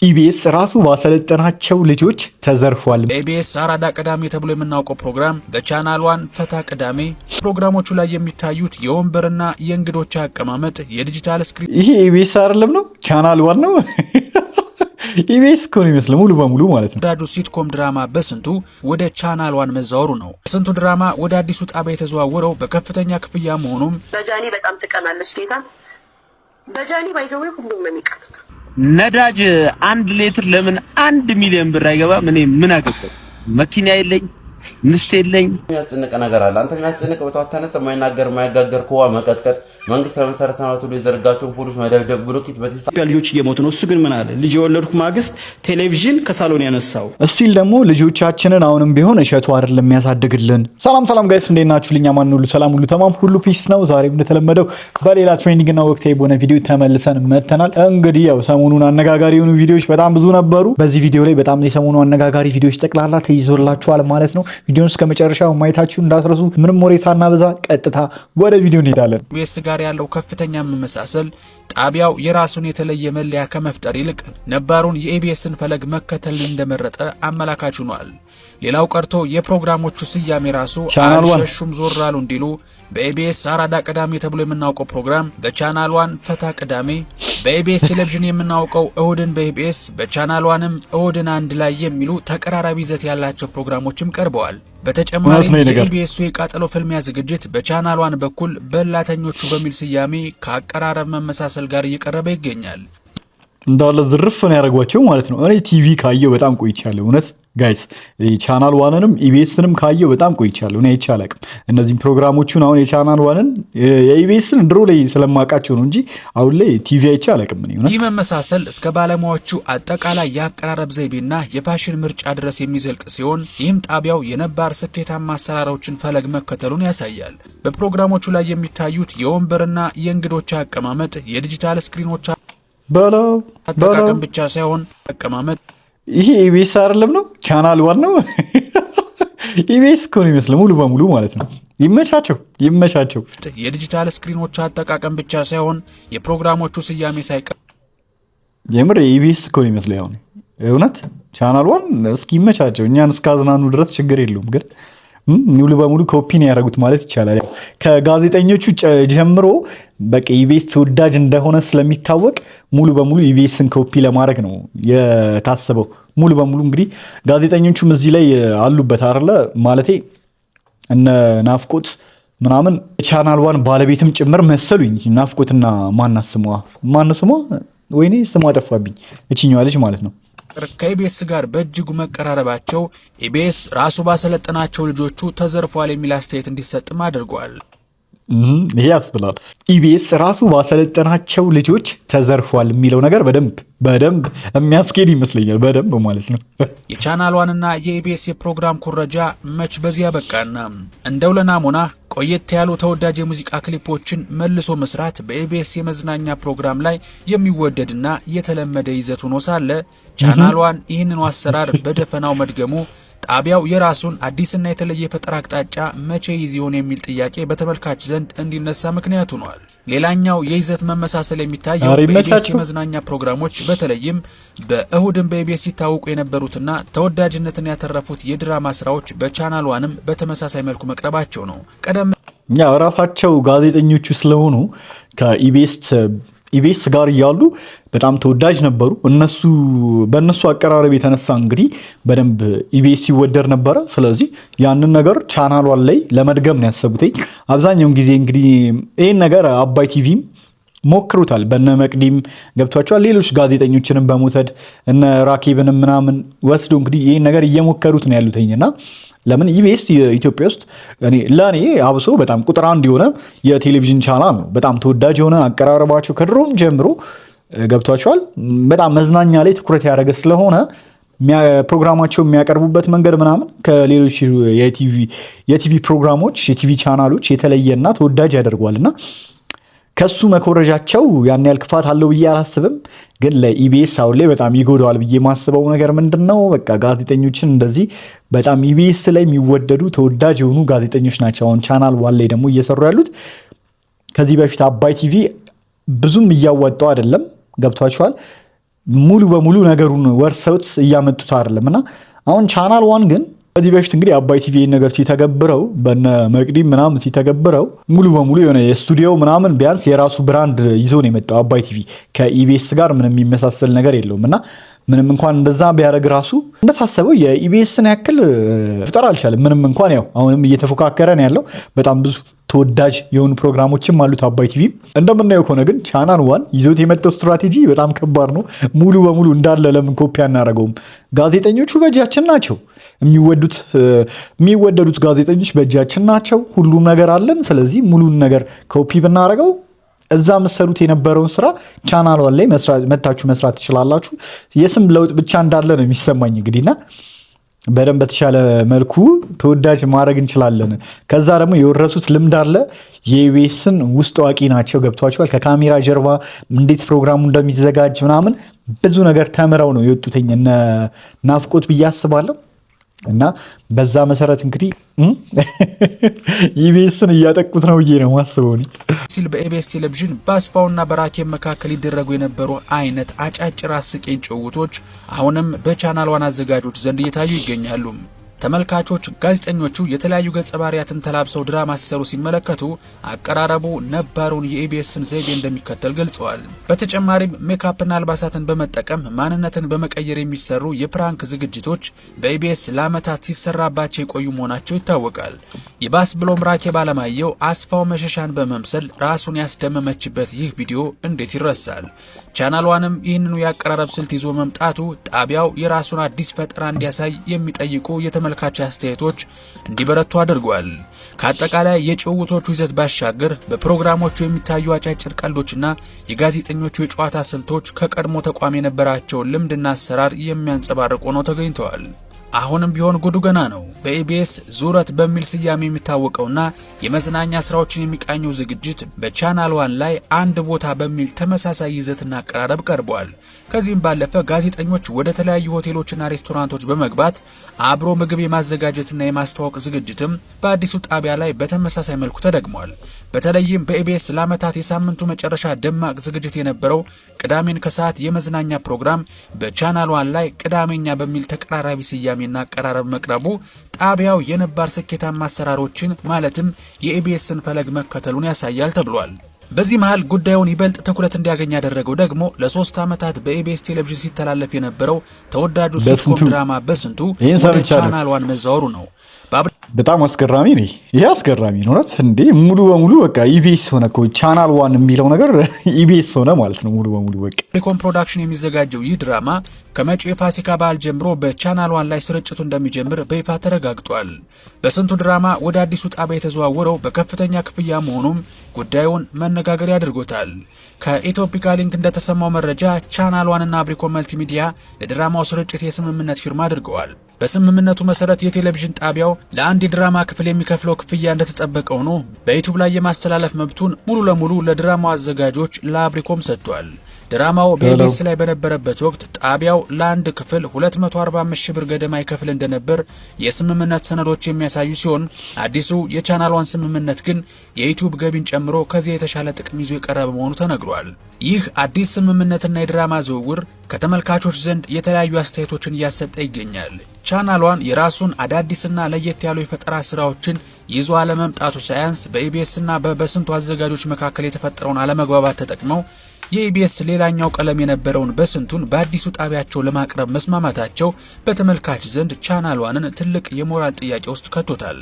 ኢቢኤስ ራሱ ባሰለጠናቸው ልጆች ተዘርፏል። ኢቢኤስ አራዳ ቅዳሜ ተብሎ የምናውቀው ፕሮግራም በቻናል ዋን ፈታ ቅዳሜ ፕሮግራሞቹ ላይ የሚታዩት የወንበርና የእንግዶች አቀማመጥ የዲጂታል ስክሪን ይሄ ኢቢኤስ አይደለም ነው ቻናል ዋን ነው። ኢቢኤስ እኮ ነው የሚመስለው ሙሉ በሙሉ ማለት ነው። ዳዱ ሲትኮም ድራማ በስንቱ ወደ ቻናል ዋን መዛወሩ ነው። ስንቱ ድራማ ወደ አዲሱ ጣቢያ የተዘዋወረው በከፍተኛ ክፍያ መሆኑም በጃኒ በጣም ትቀናለች ጌታ በጃኒ ባይዘው ሁሉም ነው የሚቀኑት። ነዳጅ 1 ሊትር ለምን 1 ሚሊዮን ብር አይገባም? እኔ ምን አገባኝ? መኪና የለኝ ምስት የለኝ። የሚያስጨንቅ ነገር አለ። አንተ የሚያስጨንቅ በተዋት ተነስ የማይናገር የማይጋገር ከዋ መቀጥቀጥ መንግስት ለመሰረተ ልማት ሁሉ የዘረጋቸውን ፖሊስ መደብደብ ብሎኬት በተሳ ልጆች እየሞቱ ነው። እሱ ግን ምን አለ? ልጅ የወለድኩ ማግስት ቴሌቪዥን ከሳሎን ያነሳው እስቲል ደግሞ ልጆቻችንን አሁንም ቢሆን እሸቱ አይደለም የሚያሳድግልን። ሰላም ጋይስ እንዴት ናችሁ? ልኛ ማን ሁሉ ሰላም ሁሉ ተማም ሁሉ ፒስ ነው። ዛሬም እንደተለመደው በሌላ ትሬንዲንግ እና ወቅታዊ በሆነ ቪዲዮ ተመልሰን መተናል። እንግዲህ ያው ሰሞኑን አነጋጋሪ የሆኑ ቪዲዮዎች በጣም ብዙ ነበሩ። በዚህ ቪዲዮ ላይ በጣም የሰሞኑ አነጋጋሪ ቪዲዮዎች ጠቅላላ ተይዞላችኋል ማለት ነው። ቪዲዮውን እስከ መጨረሻው ማየታችሁ እንዳትረሱ። ምንም ወሬ ሳናበዛ ቀጥታ ወደ ቪዲዮ እንሄዳለን። ኢቢኤስ ጋር ያለው ከፍተኛ መመሳሰል ጣቢያው የራሱን የተለየ መለያ ከመፍጠር ይልቅ ነባሩን የኢቢኤስን ፈለግ መከተል እንደመረጠ አመላካች ሆኗል። ሌላው ቀርቶ የፕሮግራሞቹ ስያሜ ራሱ አልሸሹም ዞር አሉ እንዲሉ በኢቢኤስ አራዳ ቅዳሜ ተብሎ የምናውቀው ፕሮግራም በቻናል ዋን ፈታ ቅዳሜ፣ በኢቢኤስ ቴሌቪዥን የምናውቀው እሁድን በኢቢኤስ በቻናል ዋንም እሁድን አንድ ላይ የሚሉ ተቀራራቢ ይዘት ያላቸው ፕሮግራሞችም ቀርበዋል። በተጨማሪም የኢቢኤሱ የቃጠሎ ፍልሚያ ዝግጅት በቻናል ዋን በኩል በላተኞቹ በሚል ስያሜ ከአቀራረብ መመሳሰል ጋር እየቀረበ ይገኛል። እንዳለ ዝርፍ ነው ያደረጓቸው ማለት ነው። እኔ ቲቪ ካየው በጣም ቆይቻለሁ። እውነት ጋይስ ቻናል ዋንንም ኢቢኤስንም ካየው በጣም ቆይቻለሁ። እኔ አይቼ አላቅም እነዚህ ፕሮግራሞቹን። አሁን የቻናል ዋንን የኢቢኤስን ድሮ ላይ ስለማውቃቸው ነው እንጂ አሁን ላይ ቲቪ አይቼ አላቅም። ይህ መመሳሰል እስከ ባለሙያዎቹ አጠቃላይ የአቀራረብ ዘይቤና የፋሽን ምርጫ ድረስ የሚዘልቅ ሲሆን ይህም ጣቢያው የነባር ስኬታማ አሰራሮችን ፈለግ መከተሉን ያሳያል። በፕሮግራሞቹ ላይ የሚታዩት የወንበርና የእንግዶች አቀማመጥ የዲጂታል ስክሪኖች አጠቃቀም ብቻ ሳይሆን አቀማመጥ ይሄ ኢቢኤስ አይደለም ነው ቻናል ዋን ነው። ኢቢኤስ እኮ ነው የሚመስለው ሙሉ በሙሉ ማለት ነው። ይመቻቸው። የዲጂታል ስክሪኖች አጠቃቀም ብቻ ሳይሆን የፕሮግራሞቹ ስያሜ ሳይቀር የምር ኢቢኤስ እኮ ነው የሚመስለው። ያው እውነት ቻናል ዋን እስኪ ይመቻቸው። እኛን እስካዝናኑ ድረስ ችግር የለውም ግን ሙሉ በሙሉ ኮፒ ነው ያደረጉት ማለት ይቻላል። ያው ከጋዜጠኞቹ ጀምሮ በቃ ኢቢኤስ ተወዳጅ እንደሆነ ስለሚታወቅ ሙሉ በሙሉ ኢቢኤስን ኮፒ ለማድረግ ነው የታሰበው። ሙሉ በሙሉ እንግዲህ ጋዜጠኞቹም እዚህ ላይ አሉበት አይደለ? ማለቴ እነ ናፍቆት ምናምን ቻናል ዋን ባለቤትም ጭምር መሰሉኝ። ናፍቆትና ማን ስሟ ወይኔ ስሟ ጠፋብኝ። እቺኛዋ ልጅ ማለት ነው። ከኢቢኤስ ጋር በእጅጉ መቀራረባቸው ኢቢኤስ ራሱ ባሰለጠናቸው ልጆቹ ተዘርፏል የሚል አስተያየት እንዲሰጥም አድርጓል። ይሄ ያስብላል። ኢቢኤስ ራሱ ባሰለጠናቸው ልጆች ተዘርፏል የሚለው ነገር በደንብ የሚያስኬድ ይመስለኛል። በደንብ ማለት ነው። የቻናል ዋንና የኢቢኤስ የፕሮግራም ኩረጃ መች በዚያ በቃና እንደው ለናሙና ቆየት ያሉ ተወዳጅ የሙዚቃ ክሊፖችን መልሶ መስራት በኢቢኤስ የመዝናኛ ፕሮግራም ላይ የሚወደድና የተለመደ ይዘት ሆኖ ሳለ ቻናል ዋን ይህንኑ አሰራር በደፈናው መድገሙ ጣቢያው የራሱን አዲስና የተለየ ፈጠራ አቅጣጫ መቼ ይዚሆን የሚል ጥያቄ በተመልካች ዘንድ እንዲነሳ ምክንያት ሆኗል። ሌላኛው የይዘት መመሳሰል የሚታየው በኢቢኤስ የመዝናኛ ፕሮግራሞች በተለይም በእሁድን በኢቢኤስ ሲታወቁ የነበሩትና ተወዳጅነትን ያተረፉት የድራማ ስራዎች በቻናል ዋንም በተመሳሳይ መልኩ መቅረባቸው ነው። ቀደም ራሳቸው ጋዜጠኞቹ ስለሆኑ ከኢቢኤስ ጋር እያሉ በጣም ተወዳጅ ነበሩ። በእነሱ አቀራረብ የተነሳ እንግዲህ በደንብ ኢቢኤስ ሲወደድ ነበረ። ስለዚህ ያንን ነገር ቻናል ዋን ላይ ለመድገም ነው ያሰቡት። አብዛኛውን ጊዜ እንግዲህ ይህን ነገር አባይ ቲቪም ሞክሩታል። በነ መቅዲም ገብቷቸዋል። ሌሎች ጋዜጠኞችንም በመውሰድ እነ ራኬብንም ምናምን ወስዶ እንግዲህ ይህን ነገር እየሞከሩት ነው ያሉትኝና ለምን ኢቢኤስ ኢትዮጵያ ውስጥ ለእኔ አብሶ በጣም ቁጥር 1 የሆነ የቴሌቪዥን ቻናል ነው። በጣም ተወዳጅ የሆነ አቀራረባቸው ከድሮም ጀምሮ ገብቷቸዋል። በጣም መዝናኛ ላይ ትኩረት ያደረገ ስለሆነ ፕሮግራማቸው የሚያቀርቡበት መንገድ ምናምን ከሌሎች የቲቪ ፕሮግራሞች የቲቪ ቻናሎች የተለየና ተወዳጅ ያደርጓልና ከሱ መኮረጃቸው ያን ያህል ክፋት አለው ብዬ አላስብም። ግን ለኢቢኤስ አሁን ላይ በጣም ይጎዳዋል ብዬ ማስበው ነገር ምንድነው? በቃ ጋዜጠኞችን እንደዚህ በጣም ኢቢኤስ ላይ የሚወደዱ ተወዳጅ የሆኑ ጋዜጠኞች ናቸው አሁን ቻናል ዋን ላይ ደግሞ እየሰሩ ያሉት። ከዚህ በፊት አባይ ቲቪ ብዙም እያወጣው አይደለም። ገብቷቸዋል። ሙሉ በሙሉ ነገሩን ወርሰውት እያመጡት አይደለምና አሁን ቻናል ዋን ግን ከዚህ በፊት እንግዲህ አባይ ቲቪ ነገር ሲተገብረው በነ መቅዲም ምናምን ሲተገብረው ሙሉ በሙሉ የሆነ የስቱዲዮ ምናምን ቢያንስ የራሱ ብራንድ ይዞ ነው የመጣው። አባይ ቲቪ ከኢቢኤስ ጋር ምንም የሚመሳሰል ነገር የለውም እና ምንም እንኳን እንደዛ ቢያደርግ ራሱ እንደታሰበው የኢቢኤስን ያክል ፍጠር አልቻለም። ምንም እንኳን ያው አሁንም እየተፎካከረ ነው ያለው። በጣም ብዙ ተወዳጅ የሆኑ ፕሮግራሞችም አሉት አባይ ቲቪ። እንደምናየው ከሆነ ግን ቻናል ዋን ይዞት የመጣው ስትራቴጂ በጣም ከባድ ነው። ሙሉ በሙሉ እንዳለ ለምን ኮፒ አናደርገውም? ጋዜጠኞቹ በእጃችን ናቸው። የሚወደዱት ጋዜጠኞች በእጃችን ናቸው። ሁሉም ነገር አለን። ስለዚህ ሙሉን ነገር ኮፒ ብናደርገው እዛ መሰሩት የነበረውን ስራ ቻናል ዋን ላይ መታችሁ መስራት ትችላላችሁ። የስም ለውጥ ብቻ እንዳለ ነው የሚሰማኝ እንግዲህና በደንብ በተሻለ መልኩ ተወዳጅ ማድረግ እንችላለን። ከዛ ደግሞ የወረሱት ልምድ አለ። የኢቢኤስን ውስጥ አዋቂ ናቸው። ገብቷቸዋል። ከካሜራ ጀርባ እንዴት ፕሮግራሙ እንደሚዘጋጅ ምናምን ብዙ ነገር ተምረው ነው የወጡትኝ እነ ናፍቆት ብዬ አስባለሁ። እና በዛ መሰረት እንግዲህ ኢቢኤስን እያጠቁት ነው ብዬ ነው ማስበው ሲል በኢቢኤስ ቴሌቪዥን በአስፋውና በራኬብ መካከል ይደረጉ የነበሩ አይነት አጫጭር አስቂኝ ጭውውቶች አሁንም በቻናል ዋን አዘጋጆች ዘንድ እየታዩ ይገኛሉ። ተመልካቾች ጋዜጠኞቹ የተለያዩ ገጸ ባህሪያትን ተላብሰው ድራማ ሲሰሩ ሲመለከቱ አቀራረቡ ነባሩን የኢቢኤስን ዘይቤ እንደሚከተል ገልጸዋል። በተጨማሪም ሜካፕና አልባሳትን በመጠቀም ማንነትን በመቀየር የሚሰሩ የፕራንክ ዝግጅቶች በኢቢኤስ ለዓመታት ሲሰራባቸው የቆዩ መሆናቸው ይታወቃል። ይባስ ብሎም ራኬብ አለማየሁ አስፋው መሸሻን በመምሰል ራሱን ያስደመመችበት ይህ ቪዲዮ እንዴት ይረሳል? ቻናል ዋንም ይህንኑ የአቀራረብ ስልት ይዞ መምጣቱ ጣቢያው የራሱን አዲስ ፈጠራ እንዲያሳይ የሚጠይቁ የተመልካች አስተያየቶች እንዲበረቱ አድርጓል። ከአጠቃላይ የጭውውቶቹ ይዘት ባሻገር በፕሮግራሞቹ የሚታዩ አጫጭር ቀልዶችና የጋዜጠኞቹ የጨዋታ ስልቶች ከቀድሞ ተቋም የነበራቸውን ልምድና አሰራር የሚያንጸባርቁ ሆነው ተገኝተዋል። አሁንም ቢሆን ጉዱ ገና ነው። በኢቢኤስ ዙረት በሚል ስያሜ የሚታወቀውና የመዝናኛ ስራዎችን የሚቃኘው ዝግጅት በቻናል ዋን ላይ አንድ ቦታ በሚል ተመሳሳይ ይዘትና አቀራረብ ቀርቧል። ከዚህም ባለፈ ጋዜጠኞች ወደ ተለያዩ ሆቴሎችና ሬስቶራንቶች በመግባት አብሮ ምግብ የማዘጋጀትና የማስተዋወቅ ዝግጅትም በአዲሱ ጣቢያ ላይ በተመሳሳይ መልኩ ተደግሟል። በተለይም በኢቢኤስ ለዓመታት የሳምንቱ መጨረሻ ደማቅ ዝግጅት የነበረው ቅዳሜን ከሰዓት የመዝናኛ ፕሮግራም በቻናል ዋን ላይ ቅዳሜኛ በሚል ተቀራራቢ ስያሜ እና አቀራረብ መቅረቡ ጣቢያው የነባር ስኬታማ አሰራሮችን ማለትም የኢቢኤስን ፈለግ መከተሉን ያሳያል ተብሏል። በዚህ መሃል ጉዳዩን ይበልጥ ትኩረት እንዲያገኝ ያደረገው ደግሞ ለ3 ዓመታት በኢቢኤስ ቴሌቪዥን ሲተላለፍ የነበረው ተወዳጁ ሲትኮም ድራማ በስንቱ ወደ ቻናል ዋን መዛወሩ ነው። በጣም አስገራሚ ነው። ይሄ አስገራሚ ነው ማለት እንዴ! ሙሉ በሙሉ በቃ ኢቢኤስ ሆነ እኮ ቻናል ዋን የሚለው ነገር ኢቢኤስ ሆነ ማለት ነው ሙሉ በሙሉ በቃ። ሪኮም ፕሮዳክሽን የሚዘጋጀው ይህ ድራማ ከመጪው የፋሲካ በዓል ጀምሮ በቻናል ዋን ላይ ስርጭቱ እንደሚጀምር በይፋ ተረጋግጧል። በስንቱ ድራማ ወደ አዲሱ ጣቢያ የተዘዋወረው በከፍተኛ ክፍያ መሆኑም ጉዳዩን መነጋገሪያ አድርጎታል። ከኢትዮፒካ ሊንክ እንደተሰማው መረጃ ቻናል ዋን እና አብሪኮም መልቲሚዲያ ለድራማው ስርጭት የስምምነት ፊርማ አድርገዋል። በስምምነቱ መሰረት የቴሌቪዥን ጣቢያው ለአንድ የድራማ ክፍል የሚከፍለው ክፍያ እንደተጠበቀ ሆኖ በዩቲዩብ ላይ የማስተላለፍ መብቱን ሙሉ ለሙሉ ለድራማው አዘጋጆች ለአብሪኮም ሰጥቷል። ድራማው በኢቢኤስ ላይ በነበረበት ወቅት ጣቢያው ለአንድ ክፍል 245 ሺህ ብር ገደማ ይከፍል እንደነበር የስምምነት ሰነዶች የሚያሳዩ ሲሆን አዲሱ የቻናል ዋን ስምምነት ግን የዩቲዩብ ገቢን ጨምሮ ከዚህ የተሻለ ጥቅም ይዞ የቀረበ መሆኑ ተነግሯል። ይህ አዲስ ስምምነትና የድራማ ዝውውር ከተመልካቾች ዘንድ የተለያዩ አስተያየቶችን እያሰጠ ይገኛል። ቻናል ዋን የራሱን አዳዲስና ለየት ያሉ የፈጠራ ስራዎችን ይዞ አለመምጣቱ ሳያንስ በኢቢኤስና በበስንቱ አዘጋጆች መካከል የተፈጠረውን አለመግባባት ተጠቅመው የኢቢኤስ ሌላኛው ቀለም የነበረውን በስንቱን በአዲሱ ጣቢያቸው ለማቅረብ መስማማታቸው በተመልካች ዘንድ ቻናል ዋንን ትልቅ የሞራል ጥያቄ ውስጥ ከቶታል።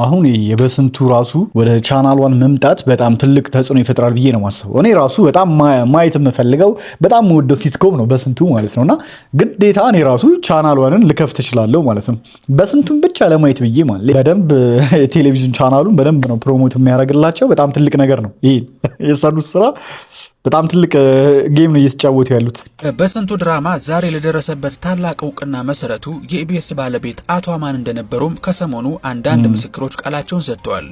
አሁን የበስንቱ ራሱ ወደ ቻናል ዋን መምጣት በጣም ትልቅ ተጽዕኖ ይፈጥራል ብዬ ነው ማስበው። እኔ ራሱ በጣም ማየት የምፈልገው በጣም የምወደው ሲትኮም ነው በስንቱ ማለት ነውና ግዴታ እኔ ራሱ ቻናል ዋንን ልከፍት እችላለሁ ማለት ነው። በስንቱን ብቻ ለማየት ብዬ ማለት በደንብ የቴሌቪዥን ቻናሉን በደንብ ነው ፕሮሞት የሚያደርግላቸው። በጣም ትልቅ ነገር ነው ይሄ የሰሩት ስራ። በጣም ትልቅ ጌም ነው እየተጫወቱ ያሉት። በስንቱ ድራማ ዛሬ ለደረሰበት ታላቅ እውቅና መሰረቱ የኢቢኤስ ባለቤት አቶ አማን እንደነበሩም ከሰሞኑ አንዳንድ ምስክሮች ቃላቸውን ሰጥተዋል።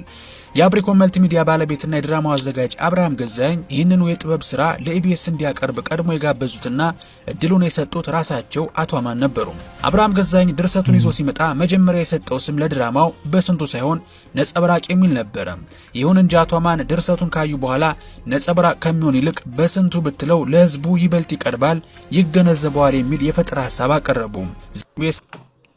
የአብሪኮም መልቲሚዲያ ባለቤትና የድራማው አዘጋጅ አብርሃም ገዛኝ ይህንኑ የጥበብ ስራ ለኢቢኤስ እንዲያቀርብ ቀድሞ የጋበዙትና እድሉን የሰጡት ራሳቸው አቶ አማን ነበሩ። አብርሃም ገዛኝ ድርሰቱን ይዞ ሲመጣ መጀመሪያ የሰጠው ስም ለድራማው በስንቱ ሳይሆን ነጸብራቅ የሚል ነበረ። ይሁን እንጂ አቶ አማን ድርሰቱን ካዩ በኋላ ነጸብራቅ ከሚሆን ይልቅ በስንቱ ብትለው ለህዝቡ ይበልጥ ይቀርባል ይገነዘበዋል የሚል የፈጠራ ሐሳብ አቀረቡ።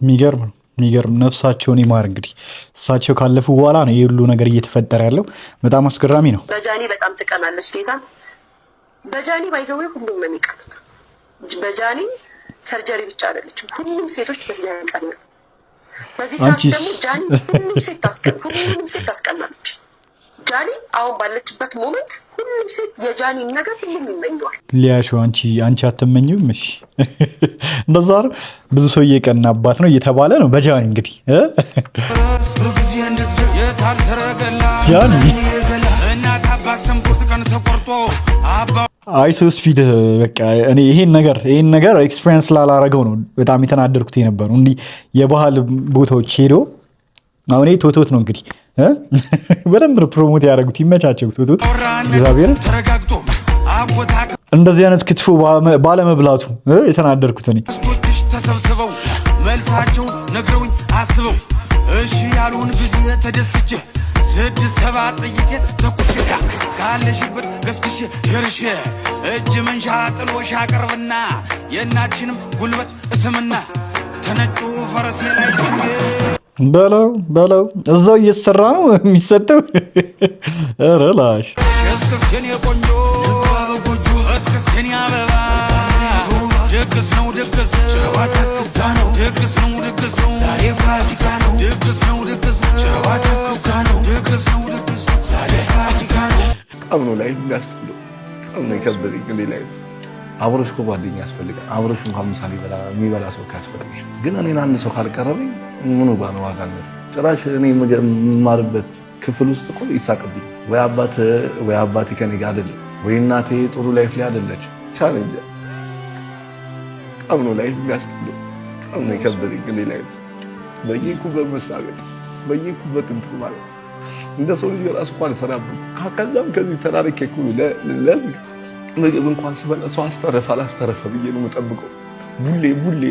የሚገርም ነፍሳቸውን ይማር። እንግዲህ እሳቸው ካለፉ በኋላ ነው ይሄ ሁሉ ነገር እየተፈጠረ ያለው። በጣም አስገራሚ ነው። በጃኒ በጣም ትቀናለች ጌታ። በጃኒ ባይዘው ሁሉም ነው የሚቀኑት። በጃኒ ሰርጀሪ ብቻ አይደለችም፣ ሁሉም ሴቶች በጃኒ ቀናሉ። በዚህ ሰዓት ደግሞ ጃኒ ሁሉም ሴት ታስቀናለች። ጃኒ አሁን ባለችበት ሞመንት ሁሉም ሴት የጃኒ ነገር ሁሉም ይመኘዋል። ሊያሾ አንቺ አትመኝም? እሺ እንደዛ ነው። ብዙ ሰው እየቀናባት ነው እየተባለ ነው በጃኒ እንግዲህ ጃኒ አይሶ ስፒድ በቃ እኔ ይሄን ነገር ኤክስፒሪየንስ ላላረገው ነው በጣም የተናደርኩት የነበረው። እንዲህ የባህል ቦታዎች ሄዶ አሁን ቶቶት ነው እንግዲህ በደንብ ፕሮሞት ያደረጉት። ይመቻቸው ቶቶት። እግዚአብሔር እንደዚህ አይነት ክትፎ ባለመብላቱ የተናደርኩት እኔ። ተሰብስበው መልሳቸውን ነግረውኝ አስበው እሺ ያሉን ጊዜ ተደስቼ 6-7 ጥይቄ ተኩሼ ካለሽበት ገስግሼ ገርሼ እጅ መንሻ ጥሎሽ አቀርብና የእናችንም ጉልበት እስምና ተነጩ ፈረሴ ላይ በለው እዛው እየተሰራ ነው የሚሰጠው። ረላሽ እስክስቴን የቆንጆ በጎጆ እስክስቴን ያበባ ደግስ ነው ደግስ ጨዋታ እስክስታ ነው ደግስ ነው ደግስ ነው ዛሬ ፋሲካ ነው ደግስ ነው ደግስ ጨዋታ እስክስታ ነው ደግስ ነው ደግስ ዛሬ ፋሲካ ነው። በጣም ነው ላይ የሚያስፈልገው በጣም ነው የከበደኝ። እኔ ላይ አብሮሽ እኮ ጓደኛ ያስፈልጋል። አብሮሽ እንኳን ምሳሌ የሚበላ ሰው ካስፈልግሽ ግን እኔን አንድ ሰው ካልቀረበኝ ምኑ ጋር ነው ዋጋነት? ጭራሽ እኔ የምማርበት ክፍል ውስጥ እኮ ይሳቅብኝ። ወይ አባቴ ከኔ ጋር አይደለም ወይ እናቴ ጥሩ ላይፍ ላይ አይደለች። ቻሌንጅ በጣም ነው ላይ የሚያስፈልገው በጣም ነው የከበደኝ። እኔ ላይ በየኩበት መሳቀቅ በየኩበት እንትን ማለት እንደ ሰው ልጅ ራሱ እንኳን ሰራብኝ። ከዛም ከዚህ ተራርኬ እኮ ምግብ እንኳን ስበላ ሰው አስተረፈ አላስተረፈ ብዬ ነው የምጠብቀው። ቡሌ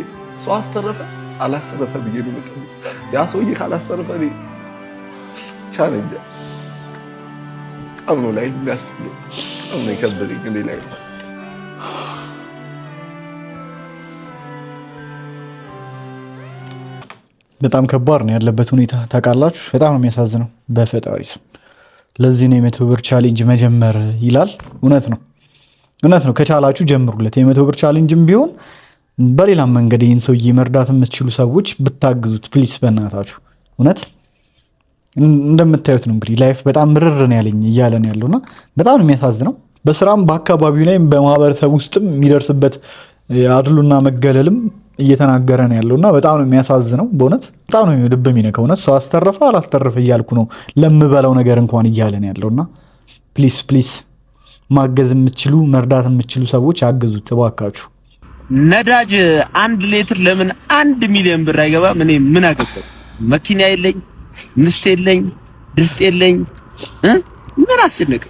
ሰው አስተረፈ አላስተረፈ ብዬ ነው የምጠብቀው። ያ ሰውዬ ካላስተረፈ እኔ ቻሌንጅ በጣም ነው ላይ የሚያስፈልገው በጣም ነው የከበደኝ። እኔ ላይ በጣም ከባድ ነው ያለበት ሁኔታ ታውቃላችሁ። በጣም ነው የሚያሳዝነው። በፈጣሪ ስም ለዚህ ነው የ100 ብር ቻሌንጅ መጀመር ይላል። እውነት ነው ከቻላችሁ ጀምሩለት። የ100 ብር ቻሌንጅም ቢሆን በሌላም መንገድ ይህን ሰውዬ መርዳት የምትችሉ ሰዎች ብታግዙት ፕሊስ፣ በእናታችሁ እውነት። እንደምታዩት ነው እንግዲህ ላይፍ በጣም ምርርን ያለኝ እያለን ያለውና በጣም ነው የሚያሳዝነው። በስራም በአካባቢው ላይ በማህበረሰብ ውስጥም የሚደርስበት አድሉና መገለልም እየተናገረ ነው ያለውና በጣም ነው የሚያሳዝነው። በእውነት በጣም ነው ልብ የሚነካው። እውነት ሰው አስተረፈ አላስተረፈ እያልኩ ነው ለምበላው ነገር እንኳን እያለን ያለውና ፕሊስ ማገዝ የምትችሉ መርዳት የምትችሉ ሰዎች አግዙት እባካችሁ። ነዳጅ 1 ሊትር ለምን 1 ሚሊዮን ብር አይገባም? እኔ ምን አገባኝ? መኪና የለኝ፣ ምስት የለኝ፣ ድስት የለኝ፣ ምን አስጨነቀ?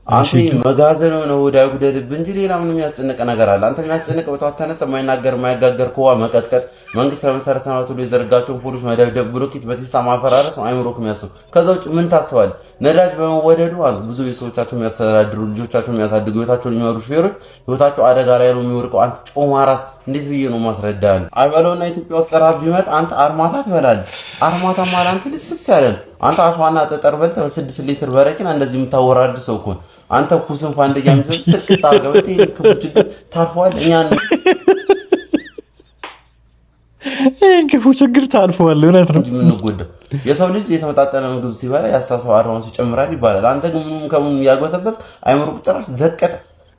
አንተ መጋዘን ነው ወዳይ ጉደልብ እንጂ ሌላ ምንም የሚያስጨንቅ ነገር አለ? አንተ የሚያስጨንቅ በተዋት ተነሳ የማይጋገር ከዋ መቀጥቀጥ፣ መንግስት ለመሰረተ ልማት ሁሉ የዘረጋቸውን ፖሊስ መደብደብ፣ ብሎኬት በቴስታ ማፈራረስ ነው አይምሮክ የሚያስብ። ከዛ ውጭ ምን ታስባለህ? ነዳጅ በመወደዱ አሉ ብዙ ቤተሰቦቻቸው የሚያስተዳድሩ ልጆቻቸው የሚያሳድጉ ህይወታቸውን የሚመሩ ሹፌሮች ህይወታቸው አደጋ ላይ ነው የሚወድቀው። አንተ ጮማ ራስ እንዴት ብዬ ነው ማስረዳህ? አይበለውና ኢትዮጵያ ውስጥ ራብ ቢመጣ አንተ አርማታ ትበላለህ። አርማታ ማለት አንተ ልስልስ ያለ ነው። አንተ አሸዋና ጠጠር በልተህ በ6 ሊትር በረኪና እንደዚህ የምታወራድ ሰው እኮ አንተ ኩስን ፋንደኛ የሚሰጥ ስልክ ታርገበት ክፉ ችግር ታልፈዋል። ክፉ ችግር ታልፈዋል። እውነት ነው የምንጎዳው። የሰው ልጅ የተመጣጠነ ምግብ ሲበላ ያሳሰው አርማቱ ይጨምራል ይባላል። አንተ ግን ምንም ከምን ያጎሰበት አይምሮ ቁጥራሽ ዘቀጠ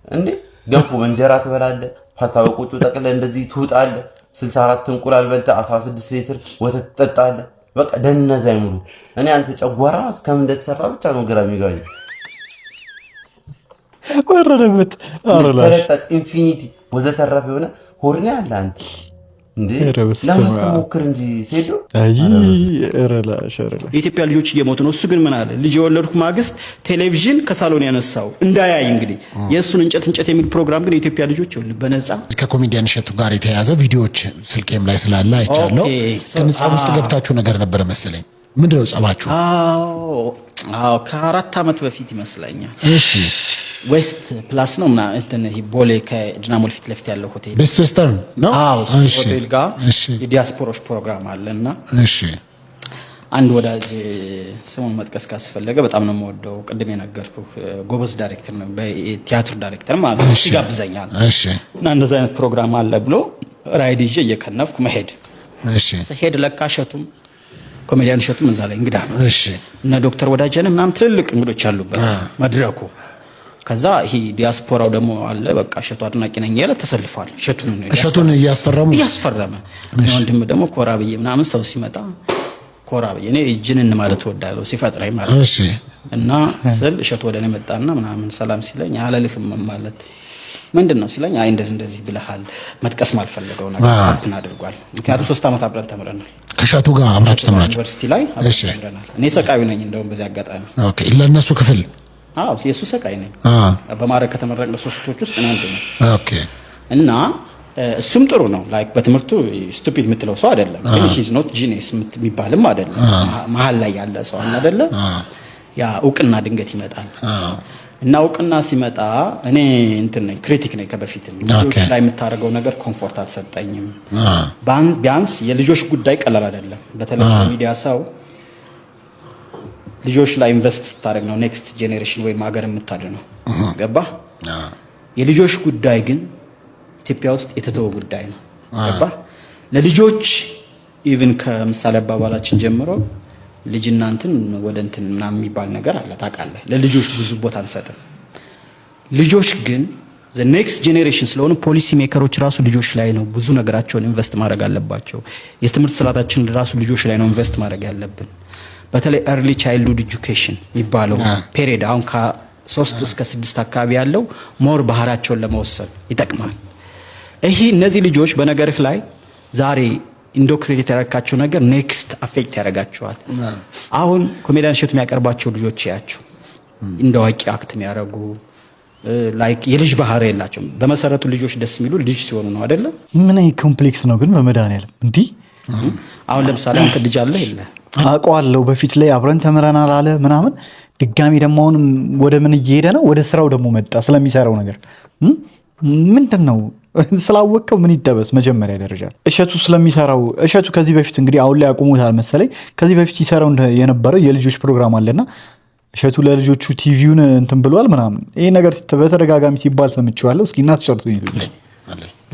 እንዴ? ገንፎ እንጀራ ትበላለህ፣ ፓስታ በቆጮ ጠቅለህ እንደዚህ ትውጣለህ። 64 እንቁላል በልተህ 16 ሊትር ወተት ትጠጣለህ። በቃ ደነዛ አይምሩ። እኔ አንተ ጨጓራ ከምን እንደተሰራ ብቻ ነው ግራ የሚገባኝ። ወረደበት አረላሽ ኢንፊኒቲ ወዘተረፈ የሆነ ሆርኔ አለ አንተ እንዴ ለማስሞክር እንጂ ሴዶ የኢትዮጵያ ልጆች እየሞቱ ነው። እሱ ግን ምን አለ? ልጅ የወለድኩ ማግስት ቴሌቪዥን ከሳሎን ያነሳው እንዳያይ እንግዲህ የእሱን እንጨት የሚል ፕሮግራም ግን የኢትዮጵያ ልጆች በነፃ ከኮሜዲያን እሸቱ ጋር የተያዘ ቪዲዮዎች ስልኬም ላይ ስላለ አይቻለሁ። ግን ጸብ ውስጥ ገብታችሁ ነገር ነበረ መሰለኝ። ምንድነው ጸባችሁ? አዎ ከ4 ዓመት በፊት ይመስለኛል። እሺ ዌስት ፕላስ ነው እና እንትን ቦሌ ከድናሞ ፊት ለፊት ያለው ሆቴል ቤስት ዌስተርን ነው። አዎ ሆቴል ጋር የዲያስፖራዎች ፕሮግራም አለና እሺ አንድ ወዳጅ ስሙን መጥቀስ ካስፈለገ በጣም ነው የምወደው ቅድም የነገርኩህ ጎበዝ ዳይሬክተር ነው በቲያትር ዳይሬክተር ማለት ነው ይጋብዘኛል እሺ እና እንደዛ አይነት ፕሮግራም አለ ብሎ ራይድ ይዤ እየከነፍኩ መሄድ እሺ ሄድ ለካ ሸቱም ኮሜዲያን ሸቱም እዛ ላይ እንግዳ ነው እሺ እና ዶክተር ወዳጀን ምናምን ትልቅ እንግዶች አሉበት መድረኩ ከዛ ይሄ ዲያስፖራው ደግሞ አለ በቃ ሸቱ አድናቂ ነኝ ያለ ተሰልፏል ሸቱን እያስፈረመ ወንድም ደግሞ ኮራብዬ ምናምን ሰው ሲመጣ ኮራብዬ እኔ እጅንን ማለት ወዳለው ሲፈጥረኝ ማለት እሺ እና ስል ሸቱ ወደኔ መጣና ምናምን ሰላም ሲለኝ አላለልህም ማለት ምንድነው ሲለኝ አይ እንደዚህ ብለሃል መጥቀስ ማልፈልገው ነገር እንትን አድርጓል ምክንያቱም 3 አመት አብረን ተምረናል ከሸቱ ጋር አብራችሁ ተምራችሁ ዩኒቨርሲቲ ላይ አብረን ተምረናል እኔ ሰቃዩ ነኝ እንደውም በዚህ አጋጣሚ ኦኬ ለነሱ ክፍል የሱ ሰቃይ ነኝ በማረግ ከተመረቅነው ሶስቶች ውስጥ አንዱ ነው ኦኬ እና እሱም ጥሩ ነው ላይክ በትምህርቱ ስቱፒድ የምትለው ሰው አይደለም ግን ሂዝ ኖት ጂኒየስ የሚባልም አይደለም መሀል ላይ ያለ ሰው አይደለ ያ እውቅና ድንገት ይመጣል እና እውቅና ሲመጣ እኔ እንትን ነኝ ክሪቲክ ነኝ ከበፊትም ልጆች ላይ የምታደርገው ነገር ኮምፎርት አትሰጠኝም ቢያንስ የልጆች ጉዳይ ቀላል አይደለም በተለይ ሚዲያ ሰው ልጆች ላይ ኢንቨስት ታደርግ ነው ኔክስት ጄኔሬሽን ወይ ማገር የምታድነው ገባ የልጆች ጉዳይ ግን ኢትዮጵያ ውስጥ የተተወ ጉዳይ ነው ገባ ለልጆች ኢቭን ከምሳሌ አባባላችን ጀምሮ ልጅና እንትን ወደ እንትን ምናምን የሚባል ነገር አለ ታውቃለህ ለልጆች ብዙ ቦታ አንሰጥም ልጆች ግን the next generation ስለሆነ ፖሊሲ ሜከሮች ራሱ ልጆች ላይ ነው ብዙ ነገራቸውን ኢንቨስት ማድረግ አለባቸው የትምህርት ስርዓታችን ራሱ ልጆች ላይ ነው ኢንቨስት ማድረግ ያለብን በተለይ early childhood education የሚባለው ፔሪድ አሁን ከ3 እስከ 6 አካባቢ ያለው ሞር ባህራቸውን ለመወሰን ይጠቅማል ይሄ እነዚህ ልጆች በነገርህ ላይ ዛሬ ኢንዶክትሪኔት ያደረጋቸው ነገር ኔክስት አፌክት ያደርጋቸዋል አሁን ኮሜዲያን ሸቱ የሚያቀርባቸው ልጆች ያያቸው እንደዋቂ አክት የሚያደርጉ ላይክ የልጅ ባህሪ የላቸው በመሰረቱ ልጆች ደስ የሚሉ ልጅ ሲሆኑ ነው አይደለ ምን አይ ኮምፕሌክስ ነው ግን በመድኃኒዓለም እንዴ አሁን ለምሳሌ አንተ ልጅ አለ ይለ አቋለው በፊት ላይ አብረን ተመረናል አለ ምናምን ድጋሚ ደግሞ አሁን ወደ ምን እየሄደ ነው ወደ ስራው ደግሞ መጣ ስለሚሰራው ነገር ምንድነው ስላወቀው ምን ይደበስ መጀመሪያ ደረጃ እሸቱ ስለሚሰራው እሸቱ ከዚህ በፊት እንግዲህ አሁን ላይ አቁሞታል መሰለኝ ከዚህ በፊት ይሰራው የነበረው የልጆች ፕሮግራም አለና እሸቱ ለልጆቹ ቲቪውን እንትን ብሏል ምናምን ይሄ ነገር በተደጋጋሚ ሲባል ሰምቼዋለሁ እስኪ እናት ጨርቱ ይልኝ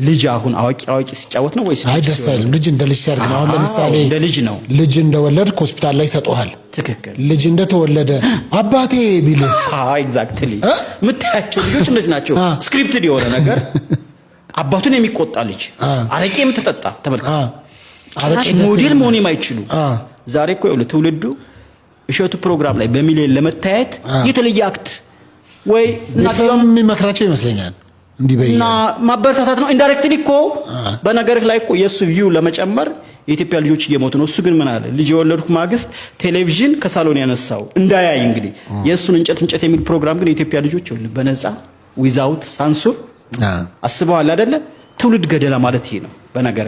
ልጅ አሁን አዋቂ ሲጫወት ነው ወይስ አይ ደስ አይልም ልጅ እንደ ልጅ ሲያርግ ነው አሁን ለምሳሌ እንደ ልጅ ነው ልጅ እንደወለድክ ሆስፒታል ላይ ሰጠዋል ትክክል ልጅ እንደተወለደ አባቴ ቢል ኤግዛክትሊ ምታያቸው ልጆች እንደዚህ ናቸው ስክሪፕትድ የሆነ ነገር አባቱን የሚቆጣ ልጅ አረቄ የምትጠጣ ተመልካች ሞዴል መሆን የማይችሉ ዛሬ እኮ ለትውልዱ እሸቱ ፕሮግራም ላይ በሚሊዮን ለመታየት የተለየ አክት ወይ እናም የሚመክራቸው ይመስለኛል እና ማበረታታት ነው ኢንዳይሬክትሊ እኮ በነገርህ ላይ እኮ የሱ ቪው ለመጨመር የኢትዮጵያ ልጆች እየሞቱ ነው እሱ ግን ምን አለ ልጅ የወለድኩ ማግስት ቴሌቪዥን ከሳሎን ያነሳው እንዳያይ እንግዲህ የሱን እንጨት የሚል ፕሮግራም ግን የኢትዮጵያ ልጆች ይወል በነፃ ዊዛውት ሳንሱር አስበዋል አይደለ ትውልድ ገደላ ማለት ይሄ ነው በነገር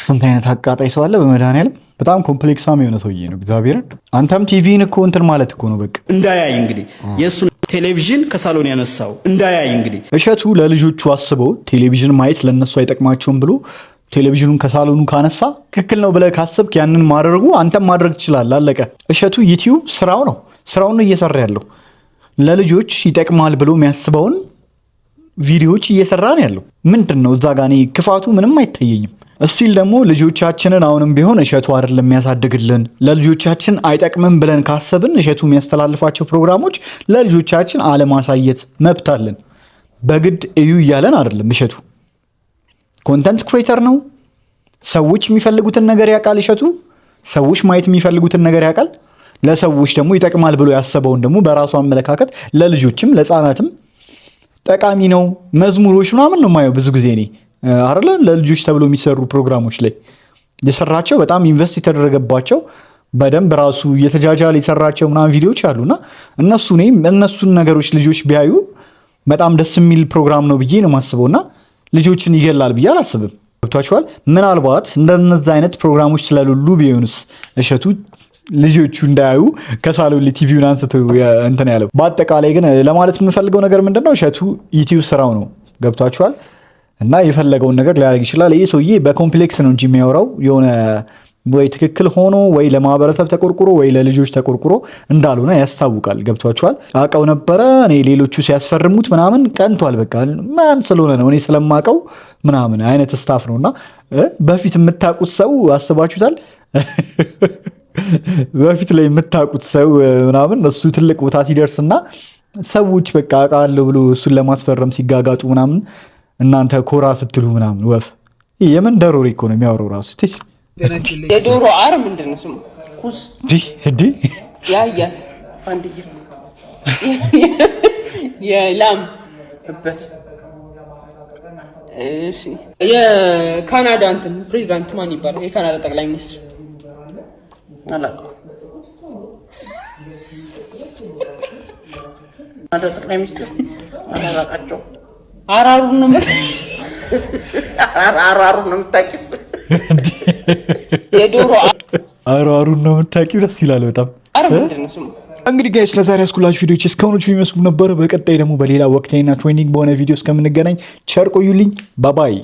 ስንት አይነት አቃጣይ ሰው አለ በመድኃኒዓለም በጣም ኮምፕሌክሳም የሆነ ሰውዬ ነው እግዚአብሔርን አንተም ቲቪን እኮ እንትን ማለት እኮ ነው በቃ እንዳያይ እንግዲህ የሱን ቴሌቪዥን ከሳሎን ያነሳው እንዳያይ እንግዲህ እሸቱ ለልጆቹ አስበው ቴሌቪዥን ማየት ለነሱ አይጠቅማቸውም ብሎ ቴሌቪዥኑን ከሳሎኑ ካነሳ ትክክል ነው ብለህ ካሰብክ ያንን ማድረጉ አንተም ማድረግ ትችላለህ አለቀ እሸቱ ዩቲዩብ ስራው ነው ስራውን እየሰራ ያለው ለልጆች ይጠቅማል ብሎ የሚያስበውን ቪዲዮዎች እየሰራ ነው ያለው ምንድነው እዛ ጋር ክፋቱ ምንም አይታየኝም እስቲል ደግሞ ልጆቻችንን አሁንም ቢሆን እሸቱ አይደለም የሚያሳድግልን ለልጆቻችን አይጠቅምም ብለን ካሰብን እሸቱ የሚያስተላልፋቸው ፕሮግራሞች ለልጆቻችን አለማሳየት መብት አለን በግድ እዩ እያለን አይደለም እሸቱ ኮንተንት ክሬተር ነው ሰዎች የሚፈልጉትን ነገር ያውቃል እሸቱ ሰዎች ማየት የሚፈልጉትን ነገር ያውቃል ለሰዎች ደግሞ ይጠቅማል ብሎ ያሰበውን ደግሞ በራሱ አመለካከት ለልጆችም ለህፃናትም ጠቃሚ ነው መዝሙሮች ምናምን ነው ማየው ብዙ ጊዜ እኔ አይደለ ለልጆች ተብሎ የሚሰሩ ፕሮግራሞች ላይ የሰራቸው በጣም ኢንቨስት የተደረገባቸው በደንብ ራሱ የተጃጃለ የሰራቸው ምናምን ቪዲዮዎች አሉና እነሱን ነገሮች ልጆች ቢያዩ በጣም ደስ የሚል ፕሮግራም ነው ብዬ ነው ማስበውና ልጆችን ይገላል ብዬ አላስብም ገብቷችኋል ምናልባት እንደነዛ አይነት ፕሮግራሞች ስለሉሉ ቢሆንስ እሸቱ ልጆቹ እንዳያዩ ከሳሎን ቲቪውን አንስቶ እንትን ያለው። በአጠቃላይ ግን ለማለት የምንፈልገው ነገር ምንድነው እሸቱ ዩቲዩብ ስራው ነው ገብቷችኋል። እና የፈለገውን ነገር ሊያደርግ ይችላል። ይህ ሰውዬ በኮምፕሌክስ ነው እንጂ የሚያወራው የሆነ ወይ ትክክል ሆኖ ወይ ለማህበረሰብ ተቆርቁሮ ወይ ለልጆች ተቆርቁሮ እንዳልሆነ ያስታውቃል። ገብቷችኋል። አውቀው ነበረ እኔ ሌሎቹ ሲያስፈርሙት ምናምን ቀንቷል። በቃ ማን ስለሆነ ነው እኔ ስለማውቀው ምናምን አይነት ስታፍ ነውና በፊት የምታውቁት ሰው አስባችሁታል። በፊት ላይ የምታውቁት ሰው ምናምን እሱ ትልቅ ቦታ ሲደርስና ሰዎች በቃ አውቃለሁ ብሎ እሱን ለማስፈረም ሲጋጋጡ ምናምን እናንተ ኮራ ስትሉ ምናምን ወፍ የምን ደሮሪ እኮ ነው የሚያወራው ራሱ። የዶሮ አር ምንድን ነው ስሙ? ኩስ ዲ ያያስ ፋንድያ የላም እበት። እሺ የካናዳ እንትን ፕሬዚዳንት ማን ይባላል? የካናዳ ጠቅላይ ሚኒስትር አላውቅም። ካናዳ ጠቅላይ ሚኒስትር አላውቃቸው። አራሩን ነው የምታውቂው? የዶሮ አራሩን ነው የምታውቂው? ደስ ይላል በጣም። እንግዲህ ጋይስ ለዛሬ ያስኩላችሁ ቪዲዮዎች እስካሁኖቹ የሚመስሉ ነበር። በቀጣይ ደግሞ በሌላ ወቅታዊና ትሬንዲንግ በሆነ ቪዲዮ እስከምንገናኝ ቸር ቆዩልኝ። ባባይ